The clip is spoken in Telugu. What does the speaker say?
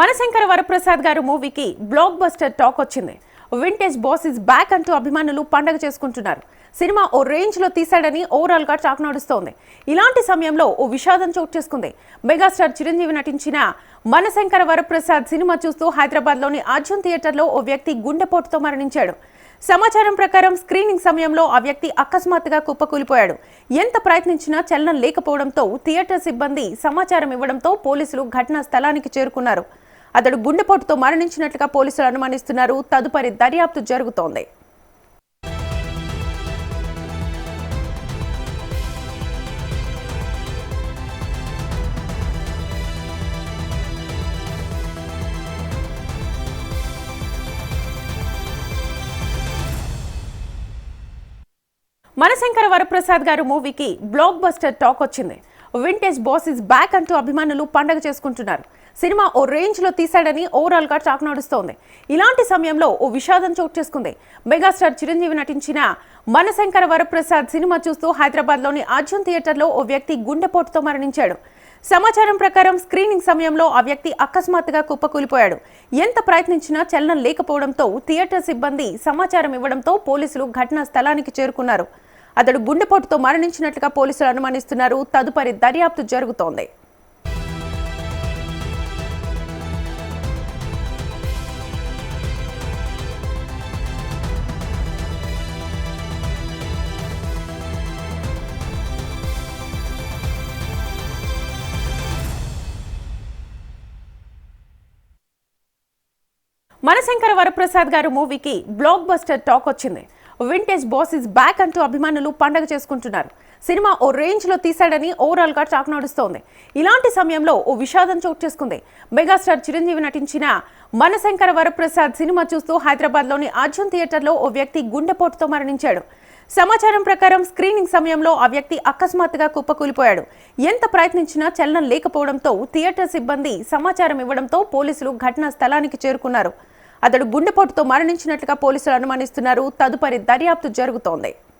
మనశంకర వరప్రసాద్ గారు మూవీకి బ్లాక్ బస్టర్ టాక్ వచ్చింది. వింటేజ్ బాస్ ఇస్ బ్యాక్ అంటూ అభిమానులు పండగ చేసుకుంటున్నారు. సినిమా ఓ రేంజ్ లో తీశాడని ఓవరాల్ గా టాక్ నడుస్తోంది. ఇలాంటి సమయంలో ఓ విషాదం చోటు చేసుకుంది. మెగాస్టార్ చిరంజీవి నటించిన మనశంకర వరప్రసాద్ సినిమా చూస్తూ హైదరాబాద్ లోని అర్జున్ థియేటర్లో ఓ వ్యక్తి గుండెపోటుతో మరణించాడు. సమాచారం ప్రకారం స్క్రీనింగ్ సమయంలో ఆ వ్యక్తి అకస్మాత్తుగా కుప్పకూలిపోయాడు. ఎంత ప్రయత్నించినా చలనం లేకపోవడంతో థియేటర్ సిబ్బంది సమాచారం ఇవ్వడంతో పోలీసులు ఘటనా స్థలానికి చేరుకున్నారు. అతడు గుండెపోటుతో మరణించినట్లుగా పోలీసులు అనుమానిస్తున్నారు. తదుపరి దర్యాప్తు జరుగుతోంది. మనశంకర వరప్రసాద్ గారు మూవీకి బ్లాక్ బస్టర్ టాక్ వచ్చింది. వింటేజ్ బాస్ ఇస్ బ్యాక్ అంటూ అభిమానులు పండగ చేసుకుంటున్నారు. సినిమా ఓ రేంజ్ లో తీశాడని ఓవరాల్ గా టాక్ నడుస్తోంది. ఇలాంటి సమయంలో ఓ విషాదం చోటు చేసుకుంది. మెగాస్టార్ చిరంజీవి నటించిన మనశంకర వరప్రసాద్ సినిమా చూస్తూ హైదరాబాద్ లోని అర్జున్ థియేటర్లో ఓ వ్యక్తి గుండెపోటుతో మరణించాడు. సమాచారం ప్రకారం స్క్రీనింగ్ సమయంలో ఆ వ్యక్తి అకస్మాత్తుగా కుప్పకూలిపోయాడు. ఎంత ప్రయత్నించినా చలనం లేకపోవడంతో థియేటర్ సిబ్బంది సమాచారం ఇవ్వడంతో పోలీసులు ఘటనా స్థలానికి చేరుకున్నారు. అతడు గుండెపోటుతో మరణించినట్లుగా పోలీసులు అనుమానిస్తున్నారు. తదుపరి దర్యాప్తు జరుగుతోంది. మనశంకర వరప్రసాద్ గారు మూవీకి బ్లాక్ బస్టర్ టాక్ వచ్చింది. వింటేజ్ బాస్ ఇస్ బ్యాక్ అంటూ అభిమానులు పండగ చేసుకుంటున్నారు. సినిమా ఓ రేంజ్ లో తీశాడని ఓవరాల్ గా టాక్ నడుస్తోంది. ఇలాంటి సమయంలో ఓ విషాదం చోటు చేసుకుంది. మెగాస్టార్ చిరంజీవి నటించిన మనశంకర వరప్రసాద్ సినిమా చూస్తూ హైదరాబాద్ లోని అర్జున్ థియేటర్లో ఓ వ్యక్తి గుండెపోటుతో మరణించాడు. సమాచారం ప్రకారం స్క్రీనింగ్ సమయంలో ఆ వ్యక్తి అకస్మాత్తుగా కుప్పకూలిపోయాడు. ఎంత ప్రయత్నించినా చలనం లేకపోవడంతో థియేటర్ సిబ్బంది సమాచారం ఇవ్వడంతో పోలీసులు ఘటనా స్థలానికి చేరుకున్నారు. అతడు గుండెపోటుతో మరణించినట్లుగా పోలీసులు అనుమానిస్తున్నారు. తదుపరి దర్యాప్తు జరుగుతోంది.